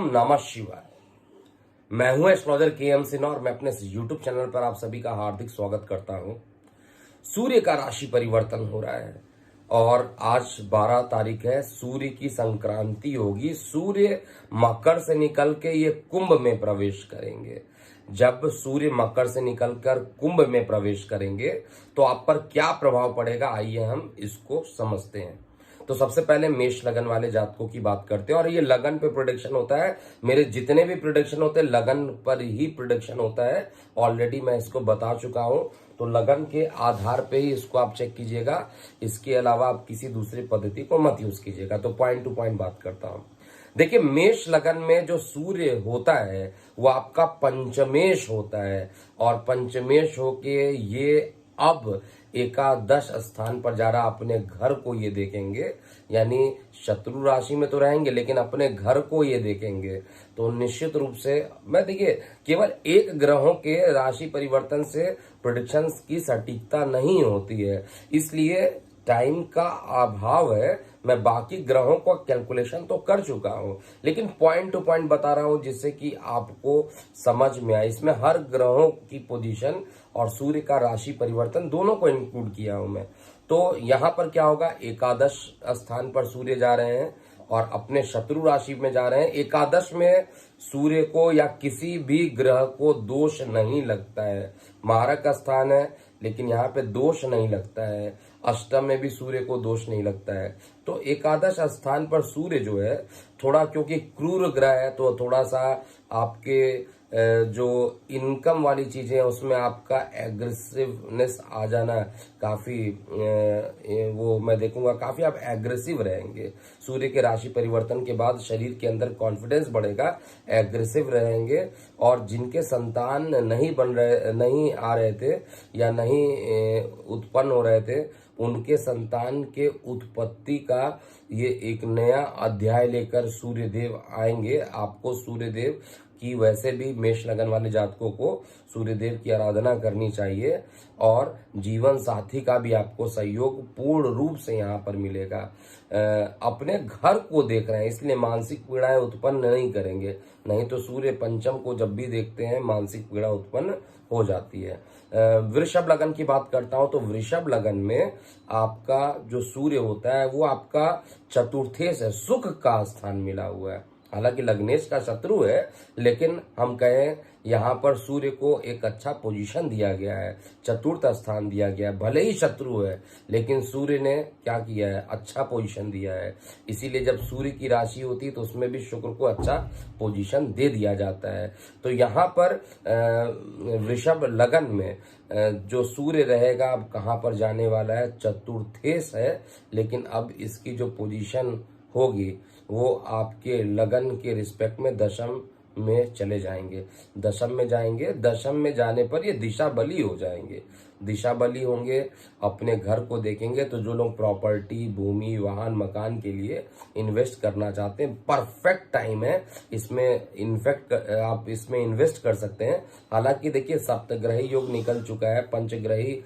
ओम नमः शिवाय। मैं हूं एस्ट्रोलॉजर के.एम. सिन्हा और मैं अपने यूट्यूब चैनल पर आप सभी का हार्दिक स्वागत करता हूं। सूर्य का राशि परिवर्तन हो रहा है और आज 12 तारीख है। सूर्य की संक्रांति होगी। सूर्य मकर से निकल के ये कुंभ में प्रवेश करेंगे। जब सूर्य मकर से निकलकर कुंभ में प्रवेश करेंगे तो आप पर क्या प्रभाव पड़ेगा, आइए हम इसको समझते हैं। तो सबसे पहले मेष लगन वाले जातकों की बात करते हैं और ये लगन पे प्रोडिक्शन होता है। मेरे जितने भी प्रोडिक्शन होते हैं लगन पर ही प्रोडिक्शन होता है। ऑलरेडी मैं इसको बता चुका हूं, तो लगन के आधार पे ही इसको आप चेक कीजिएगा। इसके अलावा आप किसी दूसरी पद्धति को मत यूज कीजिएगा। तो पॉइंट टू पॉइंट बात करता हूं। देखिए, मेष लगन में जो सूर्य होता है वो आपका पंचमेश होता है और पंचमेश होके ये अब एकादश स्थान पर जा रहा। अपने घर को ये देखेंगे, यानी शत्रु राशि में तो रहेंगे लेकिन अपने घर को ये देखेंगे। तो निश्चित रूप से मैं देखिए, केवल एक ग्रहों के राशि परिवर्तन से प्रेडिक्शंस की सटीकता नहीं होती है, इसलिए टाइम का अभाव है। मैं बाकी ग्रहों को कैलकुलेशन तो कर चुका हूं लेकिन पॉइंट टू पॉइंट बता रहा हूं जिससे कि आपको समझ में आए। इसमें हर ग्रहों की पोजीशन और सूर्य का राशि परिवर्तन दोनों को इंक्लूड किया हूं मैं। तो यहां पर क्या होगा, एकादश स्थान पर सूर्य जा रहे हैं और अपने शत्रु राशि में जा रहे हैं। एकादश में सूर्य को या किसी भी ग्रह को दोष नहीं लगता है। मारक स्थान है लेकिन यहाँ पे दोष नहीं लगता है। अष्टम में भी सूर्य को दोष नहीं लगता है। तो एकादश स्थान पर सूर्य जो है थोड़ा, क्योंकि क्रूर ग्रह है तो थोड़ा सा आपके जो इनकम वाली चीजें हैं उसमें आपका एग्रेसिवनेस आ जाना काफी, वो मैं देखूंगा काफी आप एग्रेसिव रहेंगे। सूर्य के राशि परिवर्तन के बाद शरीर के अंदर कॉन्फिडेंस बढ़ेगा, एग्रेसिव रहेंगे और जिनके संतान नहीं आ रहे थे या नहीं उत्पन्न हो रहे थे उनके संतान के उत्पत्ति का ये एक नया अध्याय लेकर सूर्यदेव आएंगे। आपको सूर्यदेव की, वैसे भी मेष लगन वाले जातकों को सूर्यदेव की आराधना करनी चाहिए और जीवन साथी का भी आपको सहयोग पूर्ण रूप से यहाँ पर मिलेगा। अपने घर को देख रहे हैं इसलिए मानसिक पीड़ाएं उत्पन्न नहीं करेंगे, नहीं तो सूर्य पंचम को जब भी देखते हैं मानसिक पीड़ा उत्पन्न हो जाती है। वृषभ लगन की बात करता हूं तो वृषभ लगन में आपका जो सूर्य होता है वो आपका चतुर्थेश है, सुख का स्थान मिला हुआ है। हालांकि लग्नेश का शत्रु है लेकिन हम कहें यहाँ पर सूर्य को एक अच्छा पोजीशन दिया गया है, चतुर्थ स्थान दिया गया है। भले ही शत्रु है लेकिन सूर्य ने क्या किया है, अच्छा पोजीशन दिया है। इसीलिए जब सूर्य की राशि होती है तो उसमें भी शुक्र को अच्छा पोजीशन दे दिया जाता है। तो यहाँ पर वृषभ लगन में जो सूर्य रहेगा अब कहाँ पर जाने वाला है, चतुर्थेश है, लेकिन अब इसकी जो पोजीशन होगी वो आपके लगन के रिस्पेक्ट में दशम में चले जाएंगे। दशम में जाएंगे, दशम में जाने पर ये दिशा बली हो जाएंगे। दिशा बली होंगे, अपने घर को देखेंगे। तो जो लोग प्रॉपर्टी, भूमि, वाहन, मकान के लिए इन्वेस्ट करना चाहते हैं, परफेक्ट टाइम है इसमें। इनफैक्ट आप इसमें इन्वेस्ट कर सकते हैं। हालांकि देखिए, सप्तग्रही योग निकल चुका है, पंचग्रही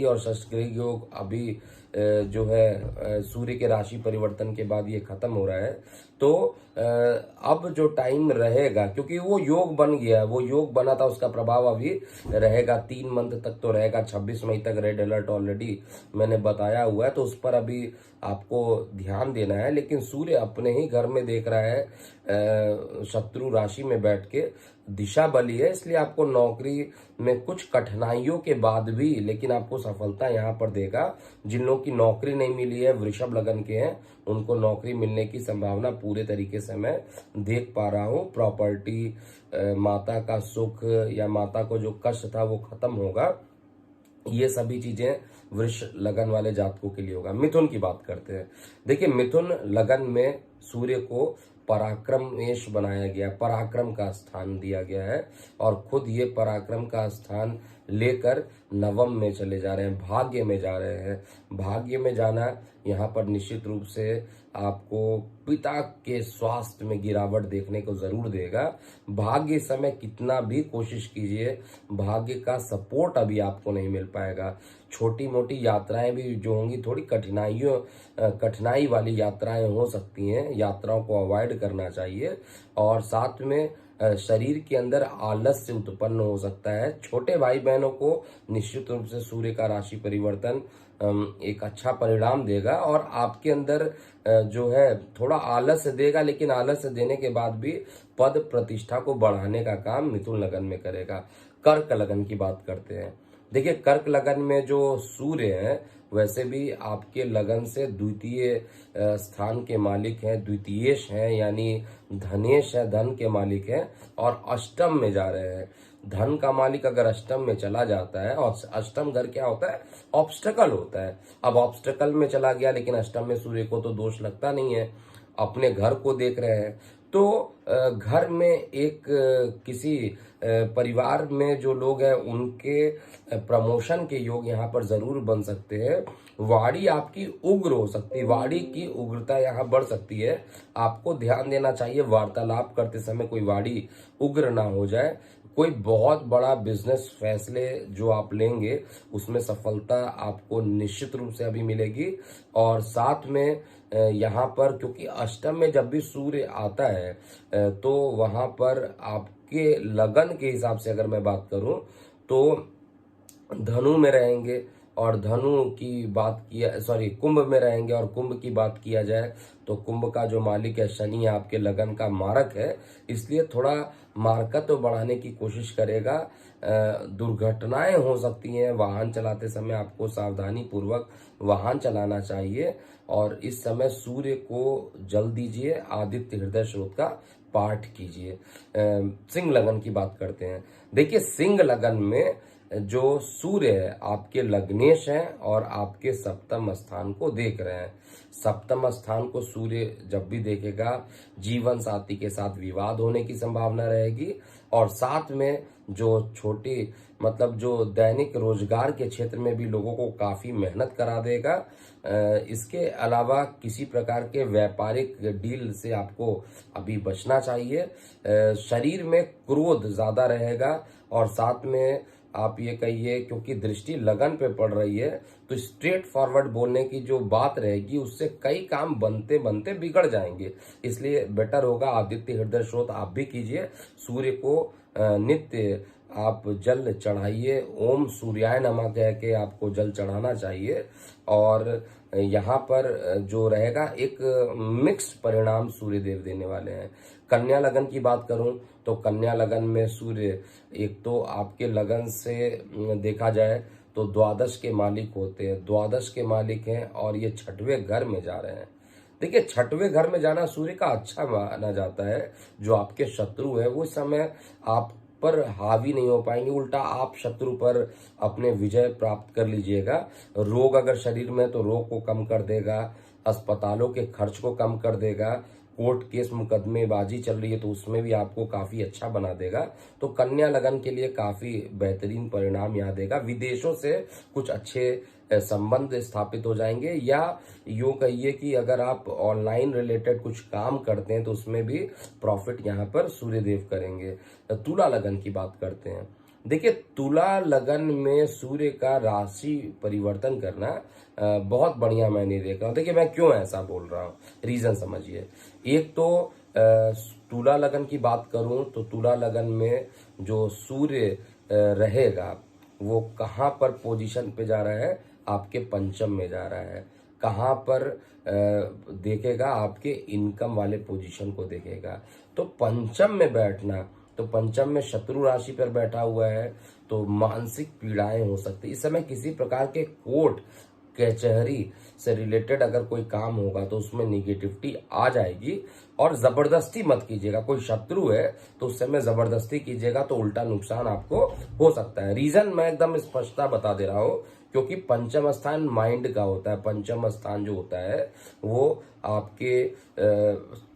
और षष्ठग्रही योग अभी जो है सूर्य के राशि परिवर्तन के बाद ये खत्म हो रहा है। तो अब जो टाइम रहेगा, क्योंकि वो योग बन गया, वो योग बना था, उसका प्रभाव अभी रहेगा 3 मंथ तक तो रहेगा। 26 मई तक रेड अलर्ट ऑलरेडी मैंने बताया हुआ है, तो उस पर अभी आपको ध्यान देना है। लेकिन सूर्य अपने ही घर में देख रहा है, शत्रु राशि में बैठ के, दिशा बली है, इसलिए आपको नौकरी में कुछ कठिनाइयों के बाद भी लेकिन आपको सफलता यहाँ पर देगा। जिन लोगों की नौकरी नहीं मिली है, वृषभ लगन के हैं, उनको नौकरी मिलने की संभावना पूरे तरीके से मैं देख पा रहा हूँ। प्रॉपर्टी, माता का सुख या माता को जो कष्ट था वो खत्म होगा। ये सभी चीजें वृष लगन वाले जातकों के लिए होगा। मिथुन की बात करते हैं। देखिए, मिथुन लगन में सूर्य को पराक्रमेश बनाया गया, पराक्रम का स्थान दिया गया है और खुद ये पराक्रम का स्थान लेकर नवम में चले जा रहे हैं, भाग्य में जा रहे हैं। भाग्य में जाना यहाँ पर निश्चित रूप से आपको पिता के स्वास्थ्य में गिरावट देखने को जरूर देगा। भाग्य इस समय कितना भी कोशिश कीजिए, भाग्य का सपोर्ट अभी आपको नहीं मिल पाएगा। छोटी मोटी यात्राएं भी जो होंगी, थोड़ी कठिनाई वाली यात्राएं हो सकती हैं, यात्राओं को अवॉइड करना चाहिए। और साथ में शरीर के अंदर आलस्य उत्पन्न हो सकता है। छोटे भाई बहनों को निश्चित रूप से सूर्य का राशि परिवर्तन एक अच्छा परिणाम देगा, और आपके अंदर जो है थोड़ा आलस्य देगा, लेकिन आलस्य देने के बाद भी पद प्रतिष्ठा को बढ़ाने का काम मिथुन लगन में करेगा। कर्क लगन की बात करते हैं। देखिए, कर्क लगन में जो सूर्य है वैसे भी आपके लगन से द्वितीय स्थान के मालिक हैं, द्वितीयेश हैं, यानी धनेश है, धन के मालिक हैं, और अष्टम में जा रहे हैं। धन का मालिक अगर अष्टम में चला जाता है, और अष्टम घर क्या होता है, ऑब्स्टेकल होता है। अब ऑब्स्टेकल में चला गया, लेकिन अष्टम में सूर्य को तो दोष लगता नहीं है, अपने घर को देख रहे हैं। तो घर में एक किसी परिवार में जो लोग हैं उनके प्रमोशन के योग यहाँ पर जरूर बन सकते हैं। वाणी आपकी उग्र हो सकती है, वाणी की उग्रता यहाँ बढ़ सकती है। आपको ध्यान देना चाहिए वार्तालाप करते समय कोई वाणी उग्र ना हो जाए। कोई बहुत बड़ा बिजनेस फैसले जो आप लेंगे उसमें सफलता आपको निश्चित रूप से अभी मिलेगी। और साथ में यहाँ पर क्योंकि अष्टम में जब भी सूर्य आता है तो वहां पर आपके लगन के हिसाब से अगर मैं बात करूं तो धनु में रहेंगे, और धनु की बात किया कुंभ में रहेंगे, और कुंभ की बात किया जाए तो कुंभ का जो मालिक है शनि आपके लगन का मारक है, इसलिए थोड़ा मार्कत्व बढ़ाने की कोशिश करेगा। दुर्घटनाएं हो सकती हैं, वाहन चलाते समय आपको सावधानी पूर्वक वाहन चलाना चाहिए। और इस समय सूर्य को जल दीजिए, आदित्य हृदय स्रोत का पाठ कीजिए। सिंह लगन की बात करते हैं। देखिए, सिंह लगन में जो सूर्य है आपके लग्नेश हैं और आपके सप्तम स्थान को देख रहे हैं। सप्तम स्थान को सूर्य जब भी देखेगा जीवन साथी के साथ विवाद होने की संभावना रहेगी, और साथ में जो छोटी जो दैनिक रोजगार के क्षेत्र में भी लोगों को काफी मेहनत करा देगा। इसके अलावा किसी प्रकार के व्यापारिक डील से आपको अभी बचना चाहिए। शरीर में क्रोध ज्यादा रहेगा, और साथ में आप ये कहिए क्योंकि दृष्टि लगन पे पड़ रही है तो स्ट्रेट फॉरवर्ड बोलने की जो बात रहेगी उससे कई काम बनते बनते बिगड़ जाएंगे। इसलिए बेटर होगा आदित्य हृदय स्रोत आप भी कीजिए। सूर्य को नित्य आप जल चढ़ाइए, ओम सूर्याय नमः कह के आपको जल चढ़ाना चाहिए। और यहाँ पर जो रहेगा एक मिक्स्ड परिणाम सूर्य देव देने वाले हैं। कन्या लगन की बात करूं तो कन्या लगन में सूर्य एक तो आपके लगन से देखा जाए तो द्वादश के मालिक होते हैं, द्वादश के मालिक हैं, और ये छठवें घर में जा रहे हैं। देखिए, छठवें घर में जाना सूर्य का अच्छा माना जाता है। जो आपके शत्रु है वो इस समय आप पर हावी नहीं हो पाएंगे, उल्टा आप शत्रु पर अपने विजय प्राप्त कर लीजिएगा। रोग अगर शरीर में तो रोग को कम कर देगा, अस्पतालों के खर्च को कम कर देगा, कोर्ट केस मुकदमेबाजी चल रही है तो उसमें भी आपको काफी अच्छा बना देगा। तो कन्या लगन के लिए काफी बेहतरीन परिणाम यहाँ देगा। विदेशों से कुछ अच्छे संबंध स्थापित हो जाएंगे, या यूं कहिए कि अगर आप ऑनलाइन रिलेटेड कुछ काम करते हैं तो उसमें भी प्रॉफिट यहाँ पर सूर्यदेव करेंगे। तुला लगन की बात करते हैं। देखिए, तुला लगन में सूर्य का राशि परिवर्तन करना बहुत बढ़िया मैं नहीं देख रहा हूं। देखिए, मैं क्यों ऐसा बोल रहा हूं, रीजन समझिए। एक तो तुला लगन की बात करूं तो तुला लगन में जो सूर्य रहेगा वो कहां पर पोजीशन पे जा रहा है, आपके पंचम में जा रहा है। कहां पर देखेगा, आपके इनकम वाले पोजीशन को देखेगा। तो पंचम में बैठना, तो पंचम में शत्रु राशि पर बैठा हुआ है तो मानसिक पीड़ाएं हो सकती है। इस समय किसी प्रकार के कोर्ट कचहरी से रिलेटेड अगर कोई काम होगा तो उसमें निगेटिविटी आ जाएगी, और जबरदस्ती मत कीजिएगा। कोई शत्रु है तो उस समय जबरदस्ती कीजिएगा तो उल्टा नुकसान आपको हो सकता है। रीजन मैं एकदम स्पष्टता बता दे रहा हूं, क्योंकि पंचम स्थान माइंड का होता है। पंचम स्थान जो होता है वो आपके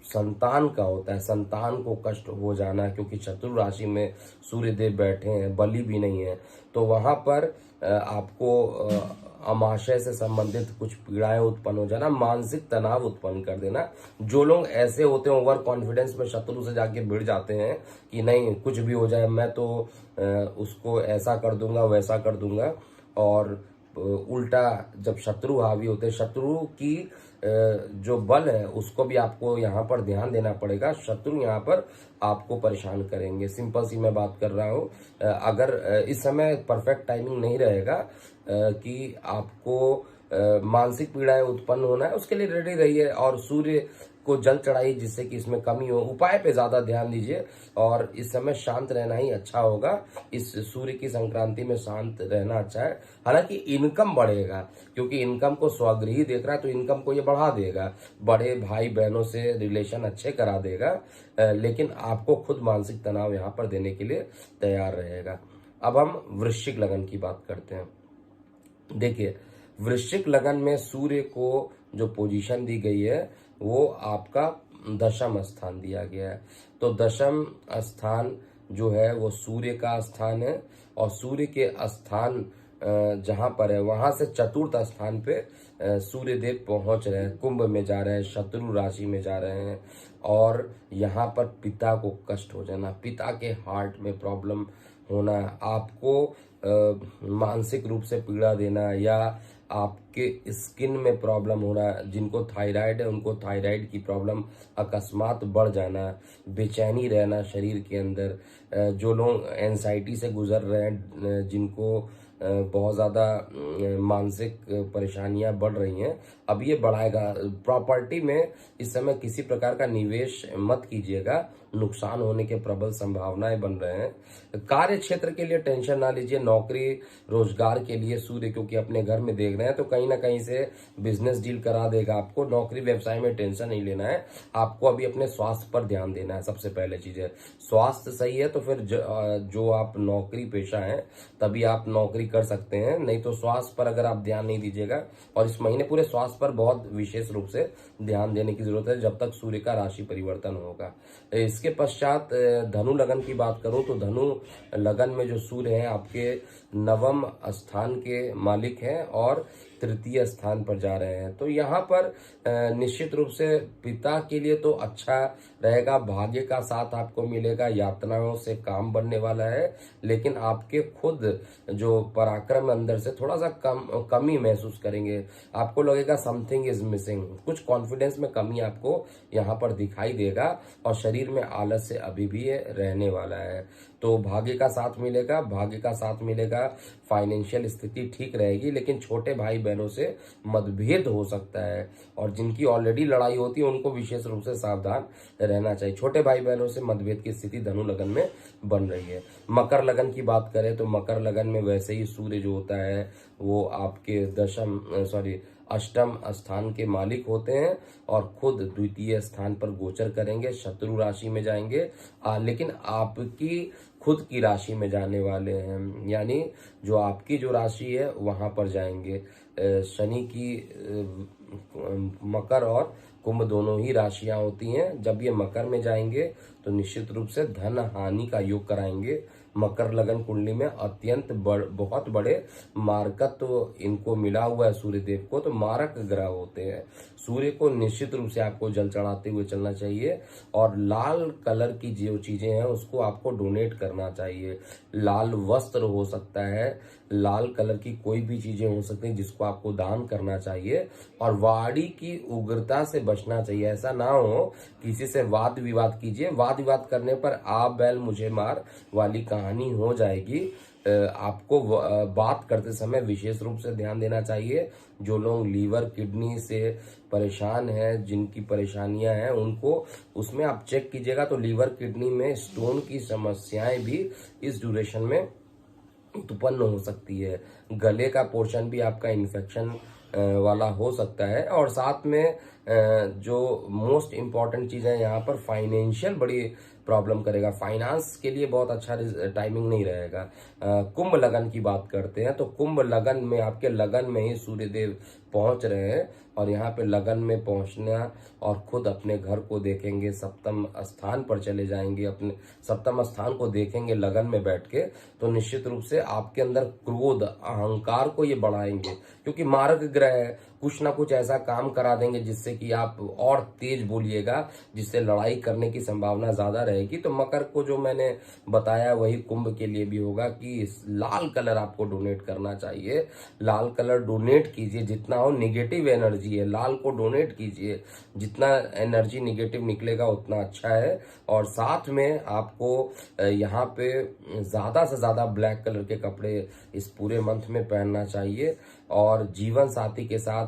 संतान का होता है, संतान को कष्ट हो जाना, क्योंकि शत्रु राशि में सूर्य देव बैठे हैं, बलि भी नहीं है, तो वहां पर आपको अमाशय से संबंधित कुछ पीड़ाएं उत्पन्न हो जाना, मानसिक तनाव उत्पन्न कर देना। जो लोग ऐसे होते हैं ओवर कॉन्फिडेंस में शत्रु से जाके भिड़ जाते हैं कि नहीं कुछ भी हो जाए मैं तो उसको ऐसा कर दूंगा वैसा कर दूंगा, और उल्टा जब शत्रु हावी होते हैं, शत्रु की जो बल है उसको भी आपको यहाँ पर ध्यान देना पड़ेगा। शत्रु यहाँ पर आपको परेशान करेंगे, सिंपल सी मैं बात कर रहा हूँ। अगर इस समय परफेक्ट टाइमिंग नहीं रहेगा कि आपको मानसिक पीड़ाएं उत्पन्न होना है, उसके लिए रेडी रहिए और सूर्य को जल चढ़ाइए जिससे कि इसमें कमी हो। उपाय पे ज्यादा ध्यान दीजिए और इस समय शांत रहना ही अच्छा होगा। इस सूर्य की संक्रांति में शांत रहना अच्छा है। हालांकि इनकम बढ़ेगा, क्योंकि इनकम को स्वगृही देख रहा है तो इनकम को ये बढ़ा देगा, बड़े भाई बहनों से रिलेशन अच्छे करा देगा, लेकिन आपको खुद मानसिक तनाव यहाँ पर देने के लिए तैयार रहेगा। अब हम वृश्चिक लगन की बात करते हैं। देखिए, वृश्चिक लगन में सूर्य को जो पोजीशन दी गई है वो आपका दशम स्थान दिया गया है। तो दशम स्थान जो है वो सूर्य का स्थान है, और सूर्य के स्थान जहां पर है वहां से चतुर्थ स्थान पे सूर्य देव पहुंच रहे हैं, कुंभ में जा रहे हैं, शत्रु राशि में जा रहे हैं। और यहाँ पर पिता को कष्ट हो जाना, पिता के हार्ट में प्रॉब्लम होना, आपको मानसिक रूप से पीड़ा देना, या आपके स्किन में प्रॉब्लम होना, जिनको थायराइड है उनको थायराइड की प्रॉब्लम अकस्मात बढ़ जाना, बेचैनी रहना शरीर के अंदर, जो लोग एंजाइटी से गुजर रहे हैं, जिनको बहुत ज़्यादा मानसिक परेशानियां बढ़ रही हैं, अब ये बढ़ाएगा। प्रॉपर्टी में इस समय किसी प्रकार का निवेश मत कीजिएगा, नुकसान होने के प्रबल संभावनाएं बन रहे हैं। कार्य क्षेत्र के लिए टेंशन ना लीजिए, नौकरी रोजगार के लिए सूर्य क्योंकि अपने घर में देख रहे हैं तो कहीं ना कहीं से बिजनेस डील करा देगा आपको। नौकरी व्यवसाय में टेंशन नहीं लेना है, आपको अभी अपने स्वास्थ्य पर ध्यान देना है। सबसे पहले चीज है स्वास्थ्य सही है तो फिर जो आप नौकरी पेशा है तभी आप नौकरी कर सकते हैं, नहीं तो स्वास्थ्य पर अगर आप ध्यान नहीं दीजिएगा, और इस महीने पूरे स्वास्थ्य पर बहुत विशेष रूप से ध्यान देने की जरूरत है जब तक सूर्य का राशि परिवर्तन होगा। इसके पश्चात धनु लगन की बात करूं तो धनु लगन में जो सूर्य है आपके नवम स्थान के मालिक हैं और तृतीय स्थान पर जा रहे हैं, तो यहाँ पर निश्चित रूप से पिता के लिए तो अच्छा रहेगा, भाग्य का साथ आपको मिलेगा, यातनाओं से काम बनने वाला है, लेकिन आपके खुद जो पराक्रम अंदर से थोड़ा सा कमी महसूस करेंगे, आपको लगेगा समथिंग इज मिसिंग, कुछ कॉन्फिडेंस में कमी आपको यहाँ पर दिखाई देगा, और शरीर में आलस्य अभी भी रहने वाला है। तो भाग्य का साथ मिलेगा, भाग्य का साथ मिलेगा, फाइनेंशियल स्थिति ठीक रहेगी, लेकिन छोटे भाई बहनों से मतभेद हो सकता है, और जिनकी ऑलरेडी लड़ाई होती है उनको विशेष रूप से सावधान रहना चाहिए। छोटे भाई बहनों से मतभेद की स्थिति धनु लगन में बन रही है। मकर लगन की बात करें तो मकर लगन में वैसे ही सूर्य जो होता है वो आपके अष्टम स्थान के मालिक होते हैं और खुद द्वितीय स्थान पर गोचर करेंगे, शत्रु राशि में जाएंगे, लेकिन आपकी खुद की राशि में जाने वाले हैं, यानी जो आपकी जो राशि है वहां पर जाएंगे। शनि की मकर और कुंभ दोनों ही राशियां होती हैं, जब ये मकर में जाएंगे तो निश्चित रूप से धन हानि का योग कराएंगे। मकर लगन कुंडली में अत्यंत बहुत बड़े मारकत्व इनको मिला हुआ है सूर्य देव को, तो मारक ग्रह होते हैं। सूर्य को निश्चित रूप से आपको जल चढ़ाते हुए चलना चाहिए, और लाल कलर की जो चीजें हैं उसको आपको डोनेट करना चाहिए। लाल वस्त्र हो सकता है, लाल कलर की कोई भी चीजें हो सकती हैं जिसको आपको दान करना चाहिए, और वाणी की उग्रता से बचना चाहिए। ऐसा ना हो किसी से वाद विवाद कीजिए, वाद विवाद करने पर आप बैल मुझे मार वाली कहानी हो जाएगी। आपको बात करते समय विशेष रूप से ध्यान देना चाहिए। जो लोग लीवर किडनी से परेशान हैं, जिनकी परेशानियां हैं, उनको उसमें आप चेक कीजिएगा तो लीवर किडनी में स्टोन की समस्याएं भी इस ड्यूरेशन में उत्पन्न हो सकती है। गले का पोर्शन भी आपका इन्फेक्शन वाला हो सकता है, और साथ में जो मोस्ट इम्पॉर्टेंट चीज है यहाँ पर फाइनेंशियल बड़ी प्रॉब्लम करेगा। फाइनेंस के लिए बहुत अच्छा टाइमिंग नहीं रहेगा। कुंभ लगन की बात करते हैं तो कुंभ लगन में आपके लगन में ही सूर्य देव पहुंच रहे हैं, और यहाँ पे लगन में पहुंचना और खुद अपने घर को देखेंगे, सप्तम स्थान पर चले जाएंगे, अपने सप्तम स्थान को देखेंगे लगन में बैठ के, तो निश्चित रूप से आपके अंदर क्रोध, अहंकार को ये बढ़ाएंगे, क्योंकि मार्ग ग्रह है, कुछ ना कुछ ऐसा काम करा देंगे जिससे कि आप और तेज बोलिएगा, जिससे लड़ाई करने की संभावना ज्यादा रहेगी। तो मकर को जो मैंने बताया वही कुंभ के लिए भी होगा कि लाल कलर आपको डोनेट करना चाहिए। लाल कलर डोनेट कीजिए, जितना हो नेगेटिव एनर्जी है लाल को डोनेट कीजिए, जितना एनर्जी नेगेटिव निकलेगा उतना अच्छा है। और साथ में आपको यहाँ पे ज्यादा से ज्यादा ब्लैक कलर के कपड़े इस पूरे मंथ में पहनना चाहिए। और जीवन साथी के साथ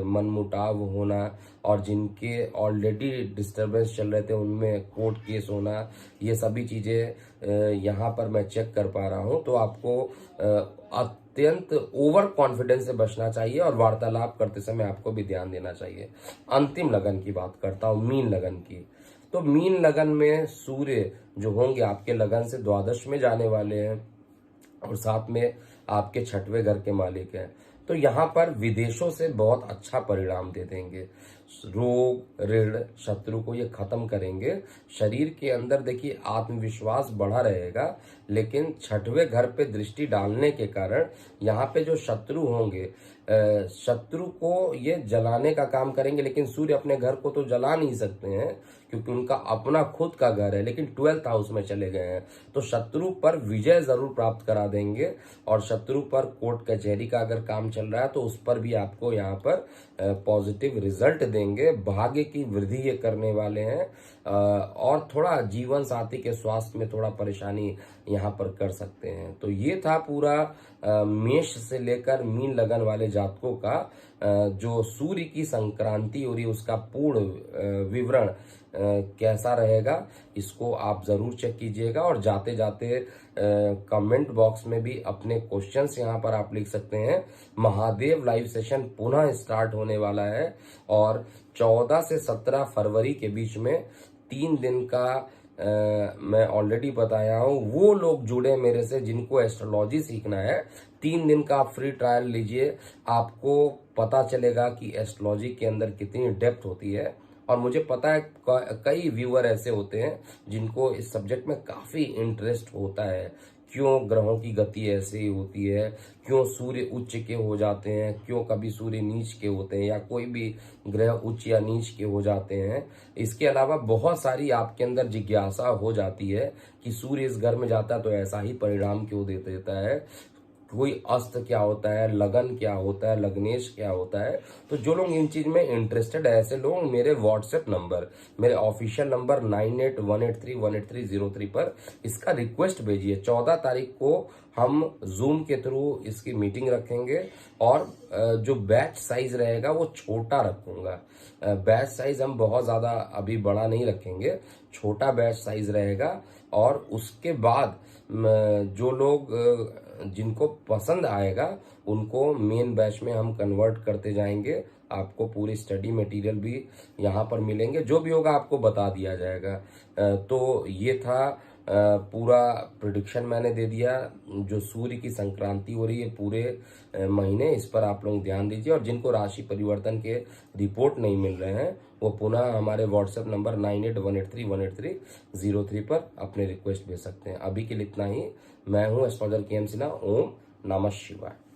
मनमुटाव होना और जिनके ऑलरेडी डिस्टरबेंस चल रहे थे उनमें कोर्ट केस होना, ये सभी चीजें यहाँ पर मैं चेक कर पा रहा हूँ। तो आपको अत्यंत ओवर कॉन्फिडेंस से बचना चाहिए और वार्तालाप करते समय आपको भी ध्यान देना चाहिए। अंतिम लगन की बात करता हूँ, मीन लगन की। तो मीन लगन में सूर्य जो होंगे आपके लगन से द्वादश में जाने वाले हैं और साथ में आपके छठवें घर के मालिक हैं। तो यहाँ पर विदेशों से बहुत अच्छा परिणाम दे देंगे। रोग, ऋण, शत्रु को ये खत्म करेंगे। शरीर के अंदर देखिए आत्मविश्वास बढ़ा रहेगा, लेकिन छठवें घर पे दृष्टि डालने के कारण यहाँ पे जो शत्रु होंगे, शत्रु को ये जलाने का काम करेंगे। लेकिन सूर्य अपने घर को तो जला नहीं सकते हैं क्योंकि उनका अपना खुद का घर है, लेकिन 12th हाउस में चले गए हैं। तो शत्रु पर विजय जरूर प्राप्त करा देंगे। और शत्रु पर कोर्ट कचहरी का अगर काम चल रहा है तो उस पर भी आपको यहाँ पर पॉजिटिव रिजल्ट देंगे। भाग्य की वृद्धि ये करने वाले हैं। और थोड़ा जीवन साथी के स्वास्थ्य में थोड़ा परेशानी यहाँ पर कर सकते हैं। तो ये था पूरा मेष से लेकर मीन लगन वाले जातकों का जो सूर्य की संक्रांति हो रही है उसका पूर्ण विवरण कैसा रहेगा, इसको आप जरूर चेक कीजिएगा। और जाते जाते कमेंट बॉक्स में भी अपने क्वेश्चंस यहाँ पर आप लिख सकते हैं। महादेव लाइव सेशन पुनः स्टार्ट होने वाला है और 14 से 17 फरवरी के बीच में 3 दिन का मैं ऑलरेडी बताया हूं। वो लोग जुड़े मेरे से जिनको एस्ट्रोलॉजी सीखना है, 3 दिन का आप फ्री ट्रायल लीजिए। आपको पता चलेगा कि एस्ट्रोलॉजी के अंदर कितनी डेप्थ होती है। और मुझे पता है कई व्यूअर ऐसे होते हैं जिनको इस सब्जेक्ट में काफी इंटरेस्ट होता है। क्यों ग्रहों की गति ऐसी होती है, क्यों सूर्य उच्च के हो जाते हैं, क्यों कभी सूर्य नीच के होते हैं, या कोई भी ग्रह उच्च या नीच के हो जाते हैं। इसके अलावा बहुत सारी आपके अंदर जिज्ञासा हो जाती है कि सूर्य इस घर में जाता है तो ऐसा ही परिणाम क्यों दे देता है, कोई अस्त क्या होता है, लगन क्या होता है, लग्नेश क्या होता है। तो जो लोग इन चीज में इंटरेस्टेड है ऐसे लोग मेरे व्हाट्सएप नंबर, मेरे ऑफिशियल नंबर 9818318303 पर इसका रिक्वेस्ट भेजिए। 14 तारीख को हम जूम के थ्रू इसकी मीटिंग रखेंगे और जो बैच साइज रहेगा वो छोटा रखूंगा। बैच साइज हम बहुत ज्यादा अभी बड़ा नहीं रखेंगे, छोटा बैच साइज रहेगा। और उसके बाद जो लोग जिनको पसंद आएगा उनको मेन बैच में हम कन्वर्ट करते जाएंगे। आपको पूरी स्टडी मटेरियल भी यहाँ पर मिलेंगे, जो भी होगा आपको बता दिया जाएगा। तो ये था पूरा प्रेडिक्शन मैंने दे दिया। जो सूर्य की संक्रांति हो रही है पूरे महीने, इस पर आप लोग ध्यान दीजिए। और जिनको राशि परिवर्तन के रिपोर्ट नहीं मिल रहे हैं वो पुनः हमारे व्हाट्सएप नंबर 9818318303 पर अपने रिक्वेस्ट भेज सकते हैं। अभी के लिए इतना ही। मैं हूं एस्ट्रोलॉजर KM सिन्हा। ओम नमः शिवाय।